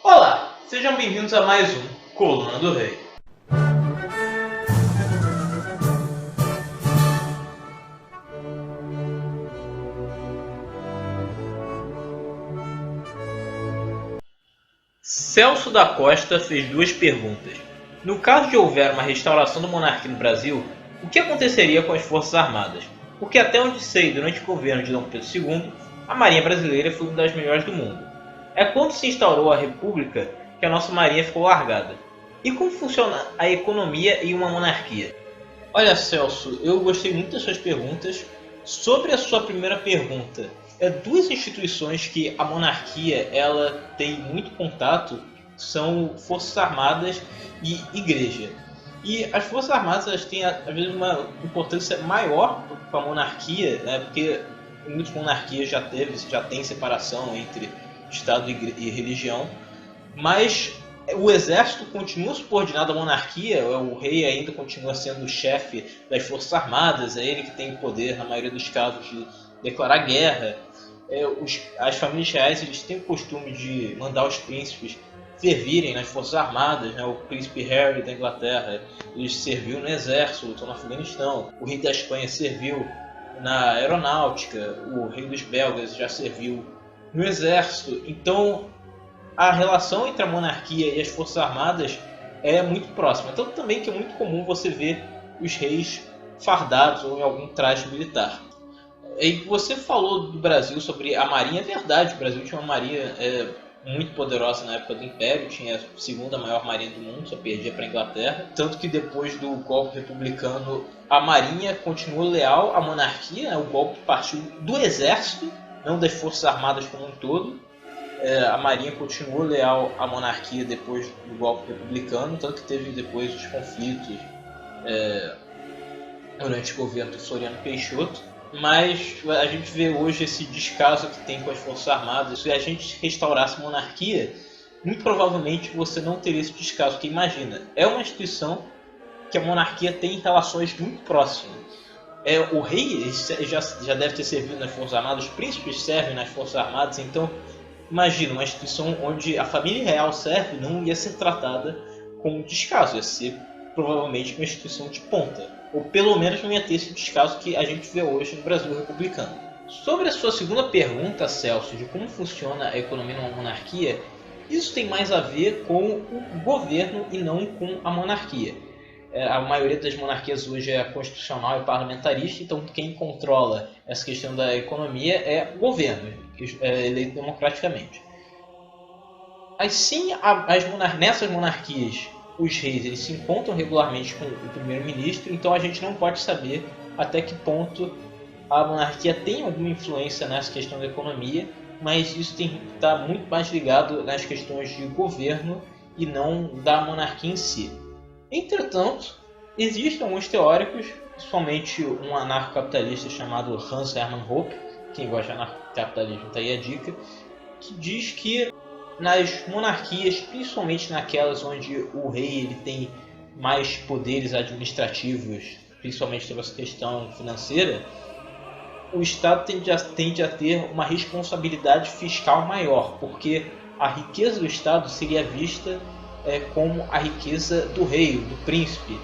Olá, sejam bem-vindos a mais um Coluna do Rei. Celso da Costa fez duas perguntas. No caso de houver uma restauração da monarquia no Brasil, o que aconteceria com as Forças Armadas? Porque até onde sei, durante o governo de Dom Pedro II, a Marinha Brasileira foi uma das melhores do mundo. É quando se instaurou a República que a nossa Marinha ficou largada. E como funciona a economia em uma monarquia? Olha, Celso, eu gostei muito das suas perguntas. Sobre a sua primeira pergunta, duas instituições que a monarquia ela tem muito contato são Forças Armadas e Igreja. E as Forças Armadas elas têm às vezes uma importância maior para a monarquia, né? Porque em muitas monarquias já tem separação entre Estado e religião, mas o exército continua subordinado à monarquia, o rei ainda continua sendo o chefe das forças armadas, é ele que tem o poder, na maioria dos casos, de declarar guerra. As famílias reais eles têm o costume de mandar os príncipes servirem nas forças armadas, né? O príncipe Harry da Inglaterra ele serviu no exército, lutou no Afeganistão, o rei da Espanha serviu na aeronáutica, o rei dos belgas já serviu no exército. Então a relação entre a monarquia e as forças armadas é muito próxima. Tanto também que é muito comum você ver os reis fardados ou em algum traje militar. E você falou do Brasil sobre a marinha, é verdade, o Brasil tinha uma marinha muito poderosa na época do Império, tinha a segunda maior marinha do mundo, só perdia para a Inglaterra. Tanto que depois do golpe republicano, a marinha continuou leal à monarquia, né? O golpe partiu do exército, não das forças armadas como um todo. A Marinha continuou leal à monarquia depois do golpe republicano, tanto que teve depois os conflitos durante o governo do Floriano Peixoto. Mas a gente vê hoje esse descaso que tem com as Forças Armadas. Se a gente restaurasse a monarquia, muito provavelmente você não teria esse descaso. Porque imagina, é uma instituição que a monarquia tem relações muito próximas. O rei já deve ter servido nas Forças Armadas, os príncipes servem nas Forças Armadas, então imagina, uma instituição onde a família real serve não ia ser tratada com descaso, ia ser provavelmente uma instituição de ponta. Ou pelo menos não ia ter esse descaso que a gente vê hoje no Brasil republicano. Sobre a sua segunda pergunta, Celso, de como funciona a economia numa monarquia, isso tem mais a ver com o governo e não com a monarquia. A maioria das monarquias hoje é constitucional e parlamentarista, então quem controla essa questão da economia é o governo, eleito democraticamente. Assim, nessas monarquias, os reis eles se encontram regularmente com o primeiro-ministro, então a gente não pode saber até que ponto a monarquia tem alguma influência nessa questão da economia, mas isso está muito mais ligado nas questões de governo e não da monarquia em si. Entretanto, existem alguns teóricos, principalmente um anarcocapitalista chamado Hans Hermann Hoppe, quem gosta de anarcocapitalismo está aí a dica, que diz que nas monarquias, principalmente naquelas onde o rei ele tem mais poderes administrativos, principalmente sobre essa questão financeira, o Estado tende a ter uma responsabilidade fiscal maior, porque a riqueza do Estado seria vista como a riqueza do rei, do príncipe,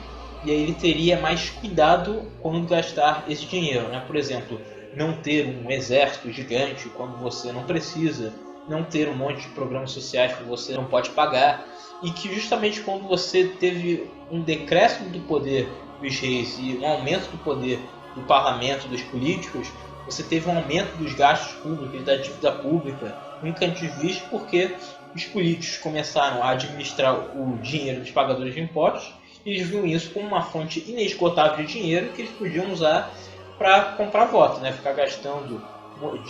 e aí ele teria mais cuidado quando gastar esse dinheiro, né? Por exemplo, não ter um exército gigante quando você não precisa, não ter um monte de programas sociais que você não pode pagar, e que justamente quando você teve um decréscimo do poder dos reis e um aumento do poder do parlamento, dos políticos, você teve um aumento dos gastos públicos, da dívida pública, nunca antes visto, porque os políticos começaram a administrar o dinheiro dos pagadores de impostos e eles viam isso como uma fonte inesgotável de dinheiro que eles podiam usar para comprar voto, né? Ficar gastando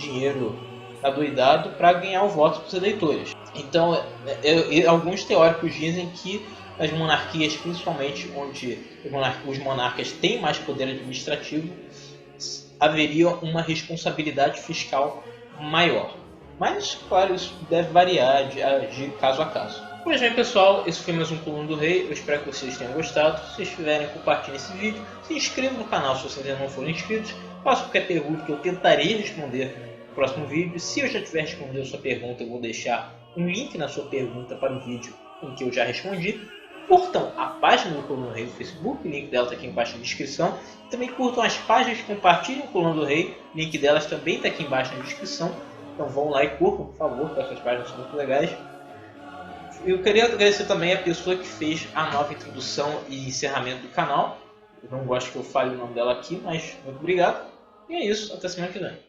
dinheiro adoidado para ganhar o voto dos eleitores. Então, alguns teóricos dizem que as monarquias, principalmente onde os monarcas têm mais poder administrativo, haveria uma responsabilidade fiscal maior. Mas, claro, isso deve variar de caso a caso. Pois bem, pessoal, esse foi mais um Coluna do Rei. Eu espero que vocês tenham gostado. Se vocês tiverem, compartilhem esse vídeo. Se inscrevam no canal se vocês ainda não forem inscritos. Façam qualquer pergunta que eu tentarei responder no próximo vídeo. Se eu já tiver respondido a sua pergunta, eu vou deixar um link na sua pergunta para o vídeo em que eu já respondi. Curtam a página do Coluna do Rei do Facebook, o link dela está aqui embaixo na descrição. Também curtam as páginas que compartilham o Coluna do Rei, o link delas também está aqui embaixo na descrição. Então vão lá e curtam, por favor, porque essas páginas são muito legais. Eu queria agradecer também a pessoa que fez a nova introdução e encerramento do canal. Eu não gosto que eu fale o nome dela aqui, mas muito obrigado. E é isso, até semana que vem.